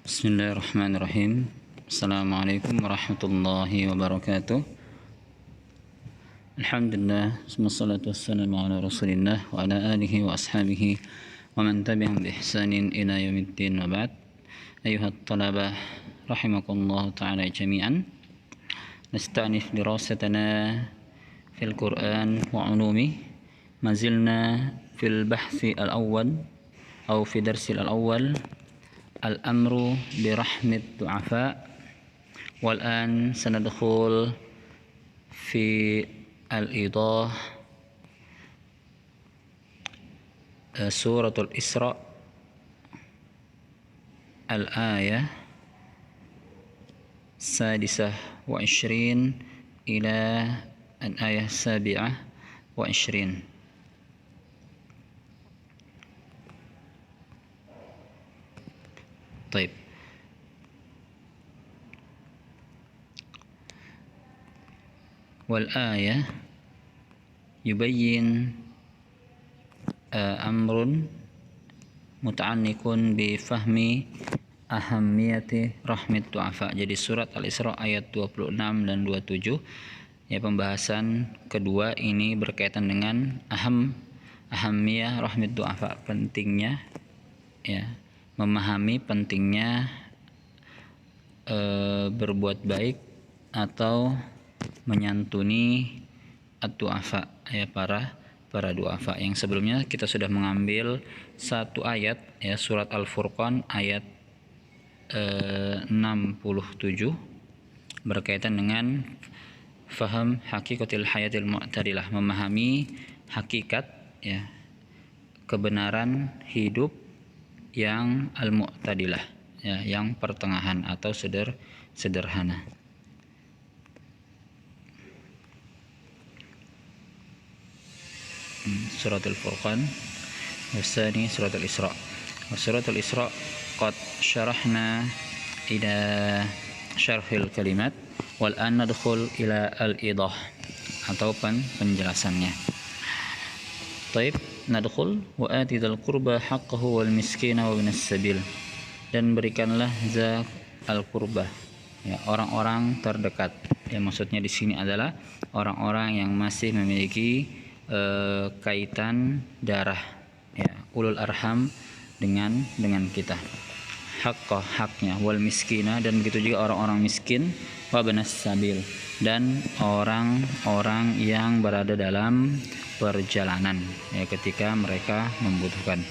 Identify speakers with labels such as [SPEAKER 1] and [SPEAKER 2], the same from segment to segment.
[SPEAKER 1] Bismillahirrahmanirrahim. Assalamualaikum warahmatullahi wabarakatuh. Alhamdulillah, wassalatu wassalamu ala rasulillah wa ala alihi wa ashabihi wa man tabi'ahum bi ihsanin ila yaumiddin wa ba'd. Ayuhat talabah rahimakumullah ta'ala jami'an. Nastanif dirasatana fil Qur'an wa ulumi. Mazilna fil bahthi al-awwal atau fi darsil al-awwal al-amru bi rahmit du'afa. Wal'an sanadkhul fi al-idah suratul Isra al-ayah sadisah wa ishrin ila al-ayah sabi'ah wa ishrin. طيب والآية يبين أمر متعلق بفهم أهمية رحمة الضعفاء. Jadi surat Al-Isra ayat 26 dan 27 ya, pembahasan kedua ini berkaitan dengan ahamiyah rahmat du'afa, pentingnya ya, memahami pentingnya berbuat baik atau menyantuni ad-du'afa ya, para du'afa. Yang sebelumnya kita sudah mengambil satu ayat ya, surat Al-Furqan ayat 67 berkaitan dengan faham hakikatil hayatil mu'tadilah, memahami hakikat ya, kebenaran hidup yang al-mu'tadilah ya, yang pertengahan atau sederhana. Surat Al-Furqan wasani surat Al-Isra. Surat Al-Isra qad syarahna ila syarhil kalimat wal an nadkhul ila al-idah atau penjelasannya. Taib nadkhul wa ati dzal qurba haqqahu wal miskina wa binas sabil, dan berikanlah zakat al-qurba ya, orang-orang terdekat. Ya, maksudnya di sini adalah orang-orang yang masih memiliki kaitan darah ya, ulul arham dengan kita. Haqqah, haknya, wal miskina, dan begitu juga orang-orang miskin, wa binas sabil, dan orang-orang yang berada dalam perjalanan ya, ketika mereka membutuhkan.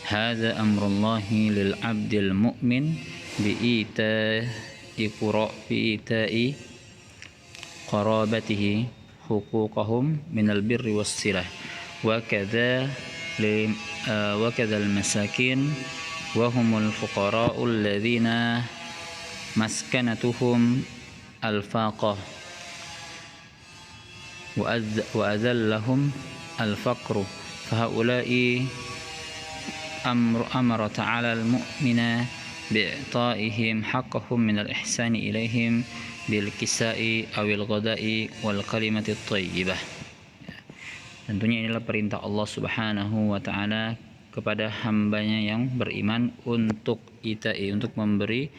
[SPEAKER 1] Hadza amrullahi lil abdil mu'min bi ita'i qarabatihi huquqahum minal birri wassilah wa kadza al masakin wa humul fuqara'ul ladzina maskanatuhum al-faqah wa azallahum al-faqru fahaula'i amara ta'ala al-mu'mina bi'ta'ihim haqqahum minal ihsani ilaihim bil kisai awil ghadai wal kalimatit thayyibah. Tentunya inilah perintah Allah Subhanahu wa taala kepada hambanya yang beriman untuk untuk memberi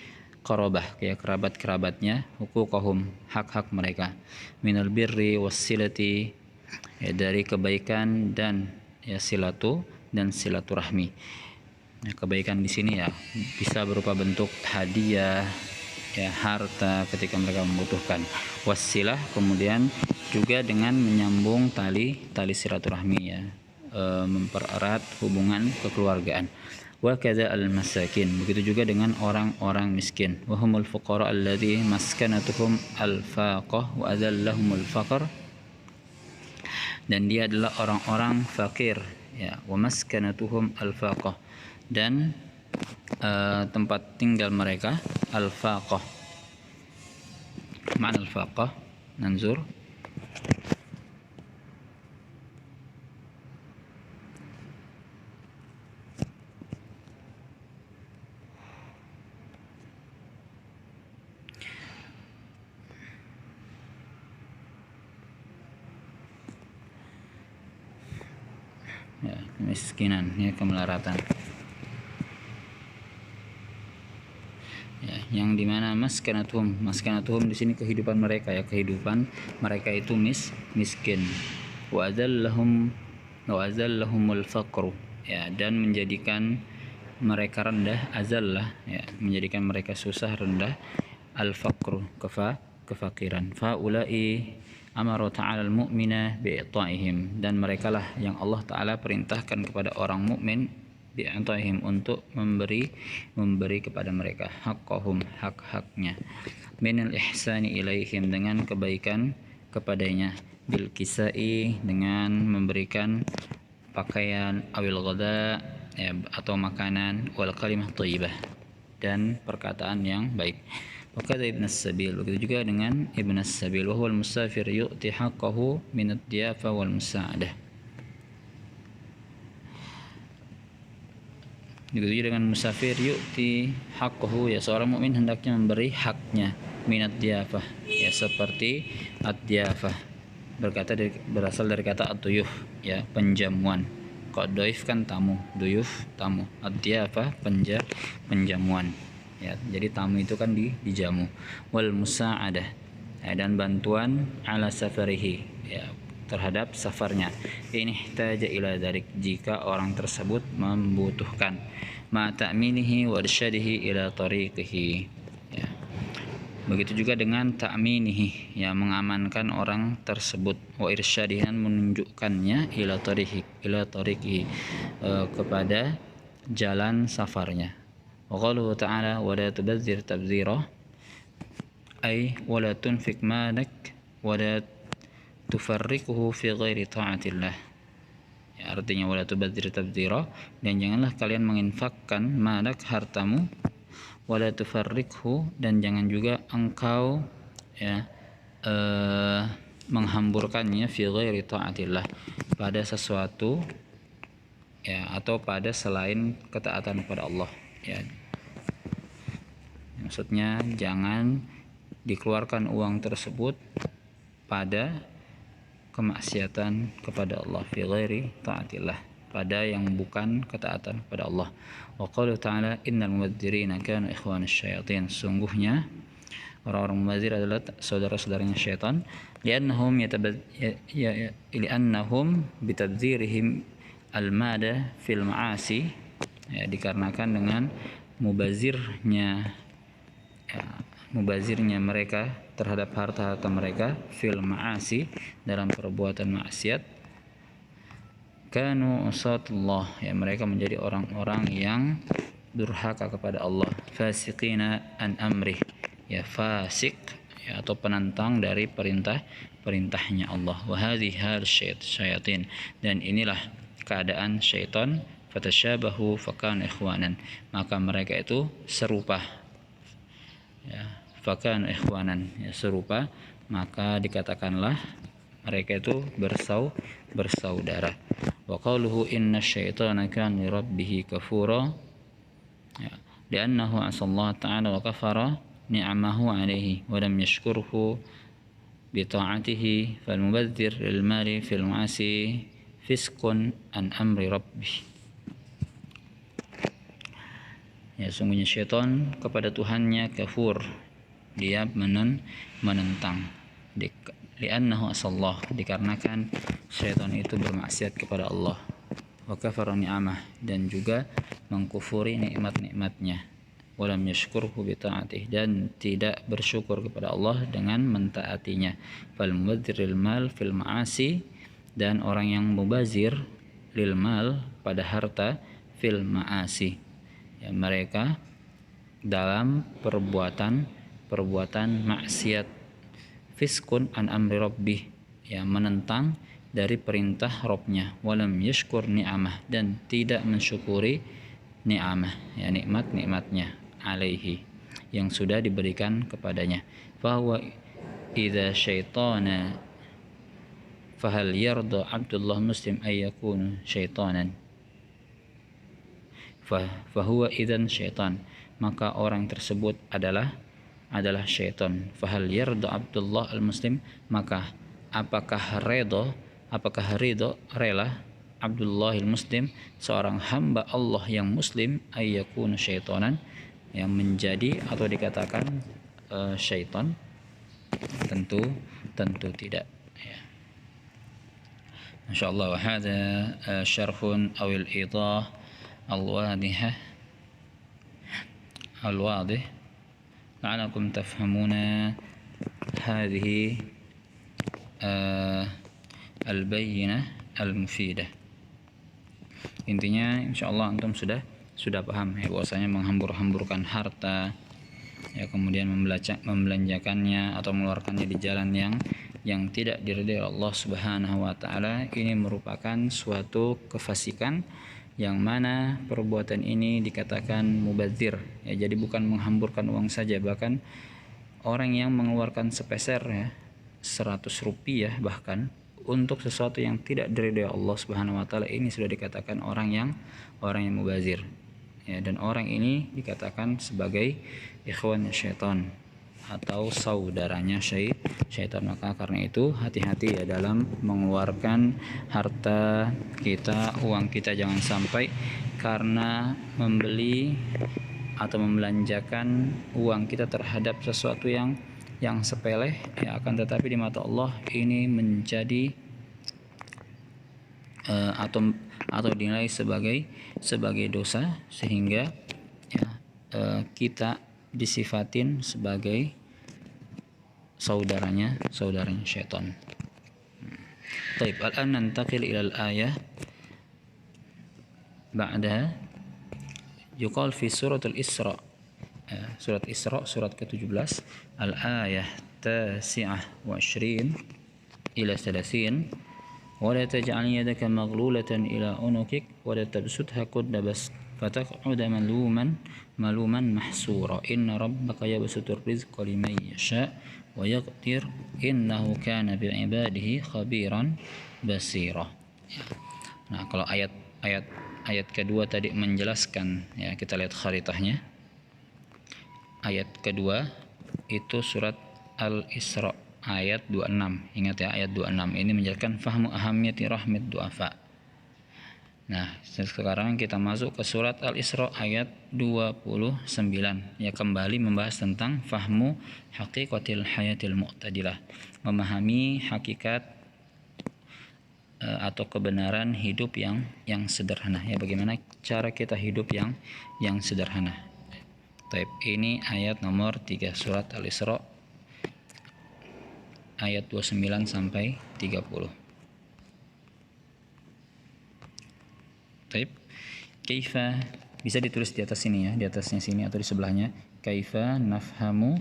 [SPEAKER 1] qarabah ya, kerabat-kerabatnya, huquqahum, hak-hak mereka, minal birri wassilati ya, dari kebaikan dan ya silaturahmi. Ya, kebaikan di sini ya bisa berupa bentuk hadiah ya, harta ketika mereka membutuhkan, wasilah, kemudian juga dengan menyambung tali silaturahmi ya, mempererat hubungan kekeluargaan. Wa kadza al masakin, begitu juga dengan orang-orang miskin, wa humul fuqara alladzi maskanatuhum al faqah wa adallahumul faqr, dan dia adalah orang-orang fakir ya, wa maskanatuhum al faqah, dan tempat tinggal mereka al-faqah. Ma'na al-faqah nanzur kemiskinan ya, kemelaratan. ya, yang dimana maskanatuhum di sini kehidupan mereka, ya, kehidupan mereka itu miskin. Wa azallahumul faqru, ya, dan menjadikan mereka rendah, azallah, ya, menjadikan mereka susah, rendah, al faqru, kefakiran. Faulai amara ta'ala al mu'mina bi'ta'ihim, dan merekalah yang Allah Ta'ala perintahkan kepada orang mukmin bi'ta'ihim, untuk memberi kepada mereka haqqahum, hak-haknya, minal ihsani ilaihim, dengan kebaikan kepadanya, bil kisai, dengan memberikan pakaian, awil ghada, ya, atau makanan, wal kalimah thayyibah, dan perkataan yang baik. Wakada ibn as-sabil, begitu juga dengan ibn as-sabil, wa huwa al-musafir yu'ti haqqahu min ad-diyafa wal musa'adah. Begitu juga dengan musafir yu'ti haqqahu, ya, seorang mukmin hendaknya memberi haknya, min ad-diyafah, ya, seperti ad-diyafah berasal dari kata ad-duyuf, ya, penjamuan. Kalau doif kan tamu, duyuf tamu, ad-diyafah penjamuan, ya, jadi tamu itu kan dijamu. Wal musa'adah, ya, dan bantuan ala safarihi, ya, terhadap safarnya. Ini ihtaja ila dzalik, jika orang tersebut membutuhkan, ma ta'minihi wa irsyadihi ila tariqihi, ya. Begitu juga dengan ta'minihi, ya, mengamankan orang tersebut, wa irsyadihi, dan menunjukkannya, ila tariqihi, kepada jalan safarnya. Wa qaluhu ta'ala wa la tubadzir tabdzira, ay wa la tunfik malak wa la tufarriquhu fi ghairi ta'atillah, ya, artinya wa la tubadzir tabdzira, dan janganlah kalian menginfakkan malak, hartamu, wa la tufarriquhu, dan jangan juga engkau, ya, menghamburkannya, fi ghairi ta'atillah, pada sesuatu, ya, atau pada selain ketaatan kepada Allah, ya. Maksudnya jangan dikeluarkan uang tersebut pada kemaksiatan kepada Allah, fi ghairi ta'atillah, pada yang bukan ketaatan kepada Allah. Wa qala ta'ala innal mubadzirina kanu ikhwanas syayatin, sungguhnya orang-orang mubadzir adalah saudara-saudaranya syaitan, li'annahum bitadzirihim al-mada fil ma'asi, ya, dikarenakan dengan mubazirnya mereka terhadap harta-harta mereka, fil ma'asi, dalam perbuatan maksiat, kanu usatullah, ya, mereka menjadi orang-orang yang durhaka kepada Allah, fasiqina an amrih, ya, fasik, ya, atau penentang dari perintahnya Allah. Wa hadhihi hal syayatin, dan inilah keadaan syaitan, fatasyabahu fakan ikhwanan, maka mereka itu serupa, ya, fakan ikhwanan, ya, serupa, maka dikatakanlah mereka itu bersaudara. Wa qaluhu inna syaitana kana li rabbih kafura, ya, li'annahu asallahu ta'ala wa kafara ni'amahu alaihi wa lam yashkurhu bi ta'atihi, fal mubadzir lil mali fil ma'asi fisqun an amri rabbih, ya, sungguhnya syaitan kepada Tuhannya kafur, dia menentang, li'annahu asallah, dikarenakan syaitan itu bermaksiat kepada Allah, wa kafara ni'amah, dan juga mengkufuri nikmat-nikmatnya, walam yashkurhu bi ta'atih, dan tidak bersyukur kepada Allah dengan mentaatinya. Fal mubadziril mal fil ma'asi, dan orang yang mubazir lil mal, pada harta, fil ma'asi, ya, mereka dalam perbuatan maksiat, fiskun an amri rabbih, ya, menentang dari perintah Rabbnya, walam yashkur ni'amah, dan tidak mensyukuri ni'amah, ya, nikmat-nikmatnya, alaihi, yang sudah diberikan kepadanya. Fahuwa idza syaitana fahal yarda abdullah muslim ayyakun syaitanan, fahuwa idzan syaitan, maka orang tersebut adalah syaitan. Fahal yarda abdullah al-muslim, maka apakah rela Abdullah al-muslim, seorang hamba Allah yang muslim, ayyakun syaitanan, yang menjadi atau dikatakan syaitan? Tentu tidak, ya. Masyaallah. Wa hadza syarhun awil idah al-wadihah al-wadih la'allakum tafhamuna hadhihi al-bayyinah al-mufidah. Intinya insyaallah antum sudah paham ya bahwasanya menghambur-hamburkan harta, ya, kemudian membelanjakannya atau mengeluarkannya di jalan yang tidak diridhai Allah Subhanahu wa taala, ini merupakan suatu kefasikan yang mana perbuatan ini dikatakan mubadzir, ya. Jadi bukan menghamburkan uang saja, bahkan orang yang mengeluarkan sepeser, ya, 100 rupiah bahkan untuk sesuatu yang tidak diridhai Allah Subhanahu wa taala, ini sudah dikatakan orang yang mubazir, ya. Dan orang ini dikatakan sebagai ikhwan syaitan atau saudaranya syaitan. Maka karena itu hati-hati ya dalam mengeluarkan harta kita, uang kita, jangan sampai karena membeli atau membelanjakan uang kita terhadap sesuatu yang sepele, ya, akan tetapi di mata Allah ini menjadi atau dinilai sebagai dosa, sehingga, ya, kita disifatin sebagai saudaranya syaitan. Baik, al-an nantaqil ila al-ayah ba'daha. Yuqal fi suratul Isra, surat Isra, surat ke-17, al-ayah tasi'ah wa 20 ila 30. ولا تجعل يدك مغلولة إلى عنقك ولا تبسطها كل بسط فتقعد ملوما محسورا إن ربك يبسط الرزق لمن يشاء ويقدر إنه كان بعباده خبيرا بصيرا. Nah, kalau ayat kedua tadi menjelaskan, ya, kita lihat kharitahnya. Ayat kedua itu surat Al-Isra ayat 26. Ingat ya, ayat 26 ini menjelaskan fahmu ahamiyati rahmat du'afa. Nah, sekarang kita masuk ke surat Al-Isra ayat 29, ya, kembali membahas tentang fahmu haqiqatil hayatil mu'tadilah, memahami hakikat atau kebenaran hidup yang sederhana, ya, bagaimana cara kita hidup yang sederhana. Baik, ini ayat nomor 3 surat Al-Isra ayat 29 sampai 30. Baik. Kaifa, bisa ditulis di atas sini, ya, di atasnya sini atau di sebelahnya. Kaifa nafhamu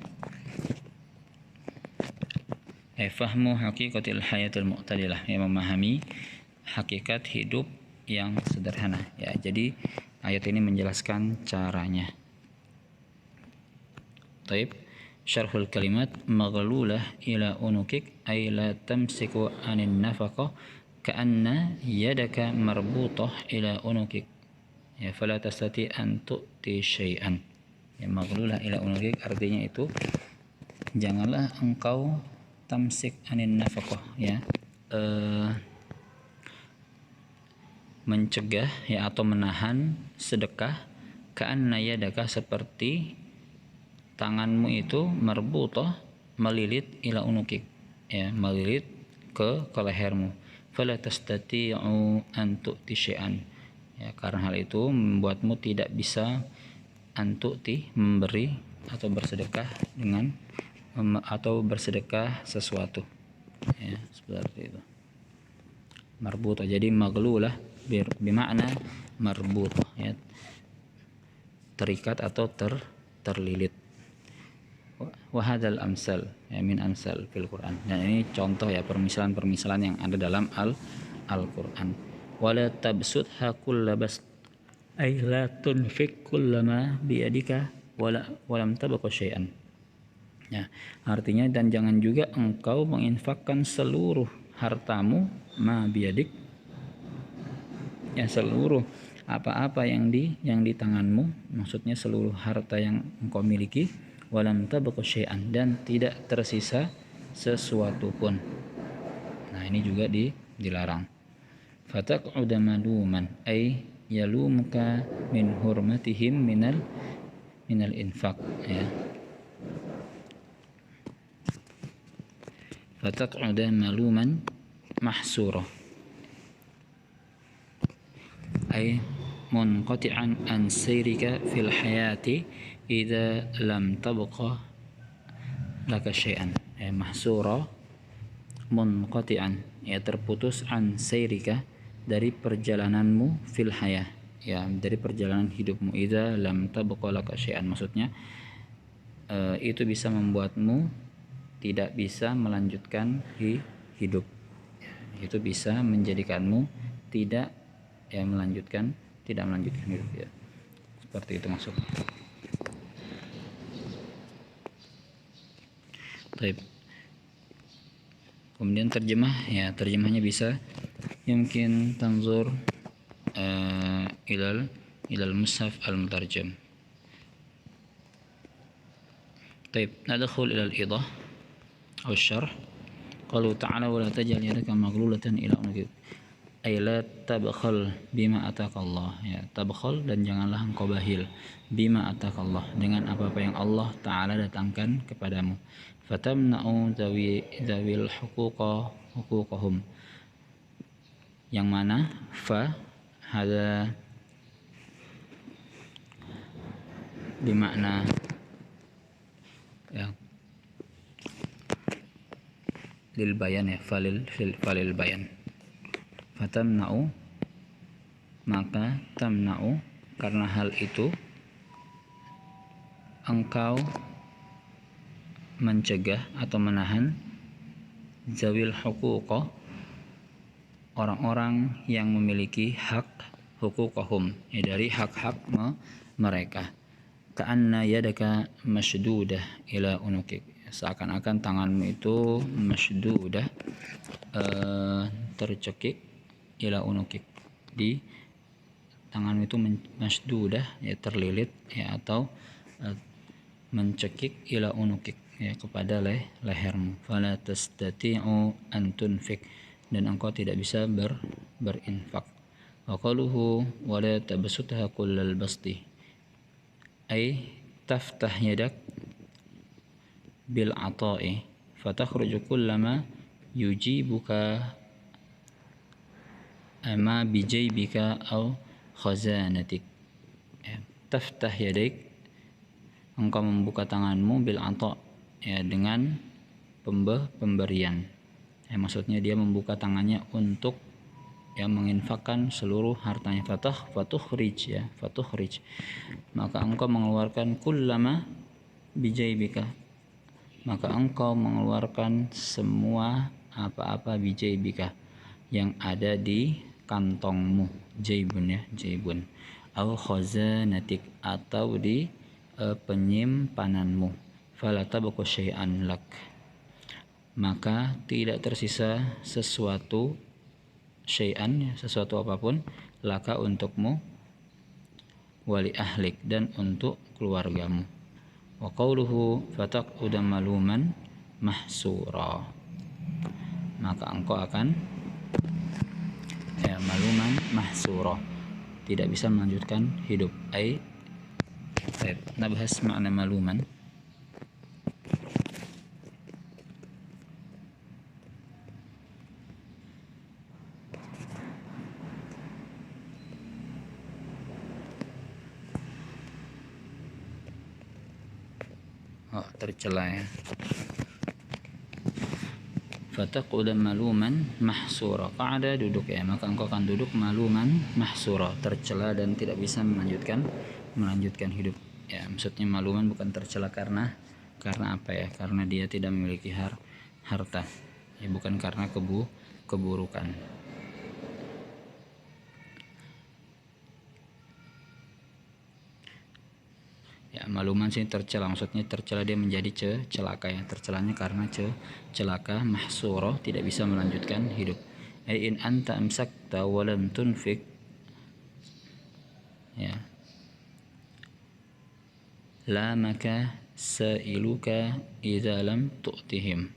[SPEAKER 1] fahmu haqiqatil hayatil mu'tadilah, yang memahami hakikat hidup yang sederhana, ya. Jadi ayat ini menjelaskan caranya. Baik. Syarhul kalimat maghlulah ila unukik ay la tamsiku anin nafaqah ka'anna yadaka marbutah ila unukik, ya, fala tastati an tu'ti syai'an. Ya, maghlulah ila unukik artinya itu janganlah engkau tamsik anin nafaqah, ya, mencegah, ya, atau menahan sedekah, ka'anna yadaka seperti tanganmu itu marbutah, melilit, ila unukik, ya, melilit ke lehermu. Fala tastati'u an tu'ti syai'an, ya, karena hal itu membuatmu tidak bisa an tu'ti, memberi atau bersedekah dengan atau bersedekah sesuatu, ya, seperti itu. Marbutah, jadi maghlulah bermakna marbutah, ya, terikat atau terlilit. Wahadal amsal, ya, min amsal fil Quran. Dan ini contoh, ya, permisalan yang ada dalam Al-Quran. Wala tabsutha kullabas ay la tunfik kullama biyadika walam tabqa syai'an. Ya, artinya dan jangan juga engkau menginfakkan seluruh hartamu ma biyadik, ya, seluruh apa-apa yang di tanganmu, maksudnya seluruh harta yang engkau miliki, walam tabqa syai'an, dan tidak tersisa sesuatu pun. Nah, ini juga dilarang. Fataq'uda maluman ay yalumuka min hurmatihim minal minal infaq, ya. Fataq'uda maluman mahsura, ay munqati'an an sayrika fil hayati idza lam tabqa laka syai'an. Mahsura munqati'an, ya terputus, an sayrika dari perjalananmu, fil hayah, ya dari perjalanan hidupmu, idza lam tabqa laka syai'an, maksudnya itu bisa membuatmu tidak bisa melanjutkan hidup, itu bisa menjadikanmu tidak melanjutkan hidup, ya seperti itu maksudnya. Baik. Kemudian terjemahnya bisa yumkin tanzur ilal mushaf al-mutarjam. طيب ندخل إلى الإيضاح أو الشرح. قالوا تعالى ولا تجعل يدك مغلولة إلى عنقك ay la tabkhal bima atakallah, ya tabkhal dan janganlah engkau bahil, bima atakallah dengan apa-apa yang Allah Ta'ala datangkan kepadamu, fatamna'u zawil huquqahum, yang mana fa hada bimakna ya lil bayan, ya falil bayan. Fatamna'u, maka tamna'u karena hal itu engkau mencegah atau menahan zawil huquqa, orang-orang yang memiliki hak, huquqahum, ya dari hak-hak mereka. Ka'anna yadaka masdudah ila unukik, seakan-akan tanganmu itu masdudah, tercekik, ila unukik, di tangan itu masdudah, ya terlilit, ya atau mencekik, ila unukik, ya kepada lehermu. Fala tastati'u an tunfik, dan engkau tidak bisa berinfak. Wa qaluhu wa la tabsutha kullal basti, ay taftah yadak bil ata'i fatakhruju kullama yujibuka ma bijaybika aw khazanatik. Taftah yadik, engkau membuka tanganmu, bil ata, ya dengan pemberian, ya maksudnya dia membuka tangannya untuk menginfakkan seluruh hartanya. Fatukhrij, maka engkau mengeluarkan kullama bijaybika, maka engkau mengeluarkan semua apa-apa bijaybika yang ada di kantongmu, jaybun, au khazanatik, atau di penyimpananmu. Fala tabqa syai'an lak, maka tidak tersisa sesuatu, syai'an, sesuatu apapun, laka untukmu, wali ahlik, dan untuk keluargamu. Wa qawluhu fataq'uda maluman mahsura, maka engkau akan maluman mahsura, tidak bisa melanjutkan hidup. Ay nabahas makna maluman. Tercela, ya. Fataq'uda maluman mahsura, qa'ada duduk, ya maka engkau akan duduk, maluman mahsura tercela dan tidak bisa melanjutkan hidup, ya maksudnya maluman bukan tercela karena apa, ya karena dia tidak memiliki harta, ya bukan karena keburukan. Ya maluman sini tercela, maksudnya tercela dia menjadi celaka, ya tercelanya karena celaka. Mahsura tidak bisa melanjutkan hidup. Ay in anta amsakta wa lam tunfik, ya la maka sa'iluka idza lam tu'tihim,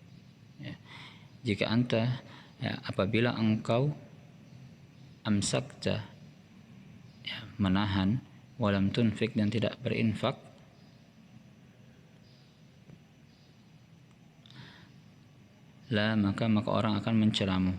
[SPEAKER 1] ya. Jika anta, ya, apabila engkau amsakta, ya, menahan, walam tunfik, dan tidak berinfak, la maka orang akan mencelamu.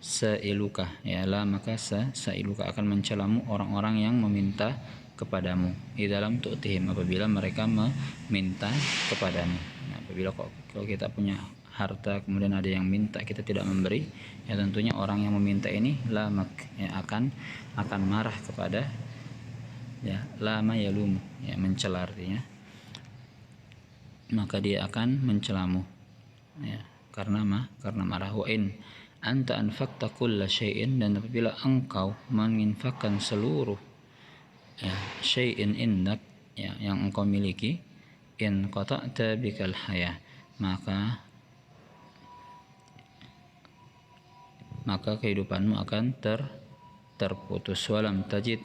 [SPEAKER 1] Sa'iluka, ya, la maka sa'iluka akan mencelamu orang-orang yang meminta kepadamu. Di dalam tu'tihim, apabila mereka meminta kepadamu. Nah, apabila kalau kita punya harta kemudian ada yang minta kita tidak memberi, ya tentunya orang yang meminta ini lamak, ya, akan marah kepada, ya, lama yalum, ya, mencela artinya, maka dia akan mencelamu, ya, karena marah. Wa in anta anfaqta kulla syai'in, dan apabila engkau menginfakkan seluruh, ya, syai'in indak, ya, yang engkau miliki, in qata'ta bikal haya, maka kehidupanmu akan terputus. Walam tajid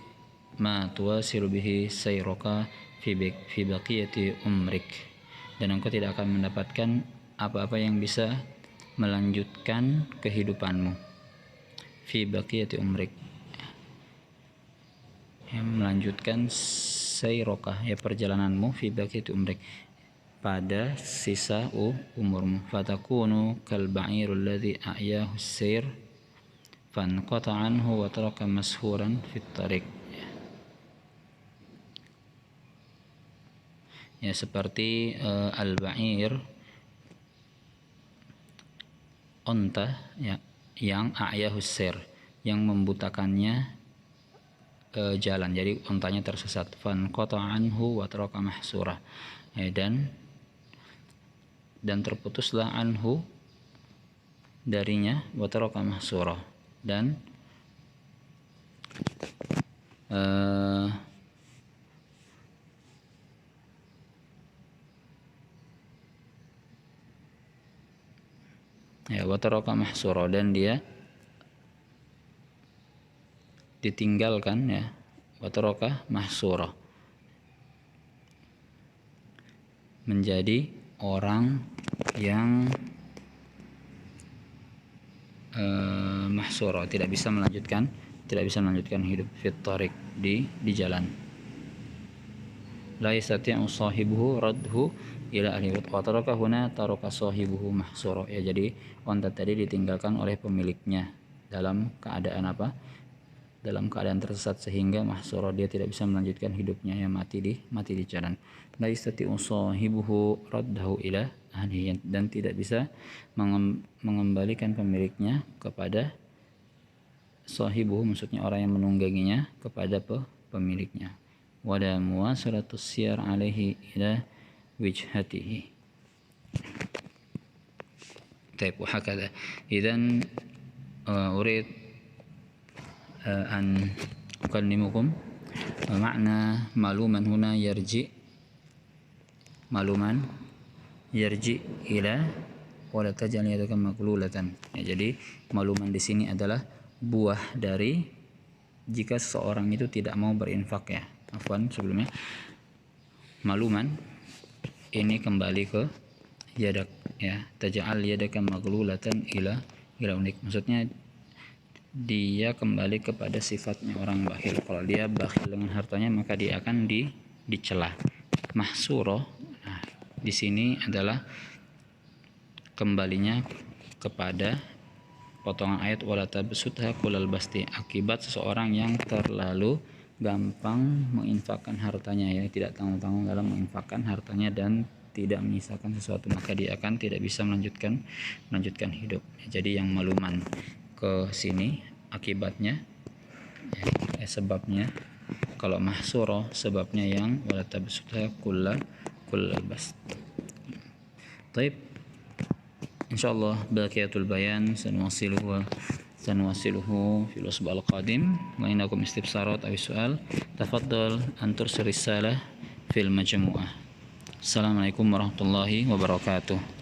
[SPEAKER 1] ma tuwasilu bihi sayraka fi baqiyati umrik, dan engkau tidak akan mendapatkan apa-apa yang bisa melanjutkan kehidupanmu. Fi baqiyati umrik, yang melanjutkan sayraka, ya, perjalananmu, fi baqiyati umrik, pada sisa umurmu. Fatakunu kal ba'irul ladzi a'yahu sayr fanqata anhu wa taraka mashuran fit tariq, ya, seperti al-ba'ir, onta, ya, yang a'yahu sayr, yang membutakannya jalan, jadi ontanya tersesat. Fanqata anhu wa taraka mahsura, ya, dan terputuslah anhu darinya, wa taraka mahsura, dan ya, wa taraka mahsura, dan dia ditinggalkan, ya, wa taraka mahsura, menjadi orang yang mahsura, tidak bisa melanjutkan hidup, fit tariq, di jalan. La yastati'u sahibuhu radhu ila ahli wa taraka huna taraka sahibuhu mahsura, ya, jadi onta tadi ditinggalkan oleh pemiliknya dalam keadaan apa? Dalam keadaan tersesat, sehingga mahsura, dia tidak bisa melanjutkan hidupnya, ya, mati di jalan. La yastati'u sahibuhu raddahu ila ahli, dan tidak bisa mengembalikan pemiliknya kepada sahibuhu, maksudnya orang yang menungganginya, kepada pemiliknya. Wala muwasalatus siyar alaihi ila wijhatihi. Taib, wahakadha. Idzan urid an ukallimukum makna maluman huna yarji ila wala tajal yadaka maglulatan, ya, jadi maluman di sini adalah buah dari jika seseorang itu tidak mau berinfak, ya. Afwan, sebelumnya maluman ini kembali ke yadak, ya, tajal yadaka maglulatan ila unik, maksudnya dia kembali kepada sifatnya orang bakhil. Kalau dia bakhil dengan hartanya, maka dia akan dicela. Mahsuro, nah, di sini adalah kembalinya kepada potongan ayat wala tabsutha kullal basti, akibat seseorang yang terlalu gampang menginfakkan hartanya, ya, tidak tanggung-tanggung dalam menginfakkan hartanya dan tidak menyisakan sesuatu, maka dia akan tidak bisa melanjutkan hidup. Jadi yang maluman ke sini akibatnya, ya, sebabnya. Kalau mahsuro sebabnya yang wala tabsutha kullal bast. Baik, insyaallah baqiyatul bayan sanuwasiluhu fil usbu' al-qadim. Wa innakum istibsarat aw su'al tafaddal an tursil risalah fil majmu'ah. Assalamualaikum warahmatullahi wabarakatuh.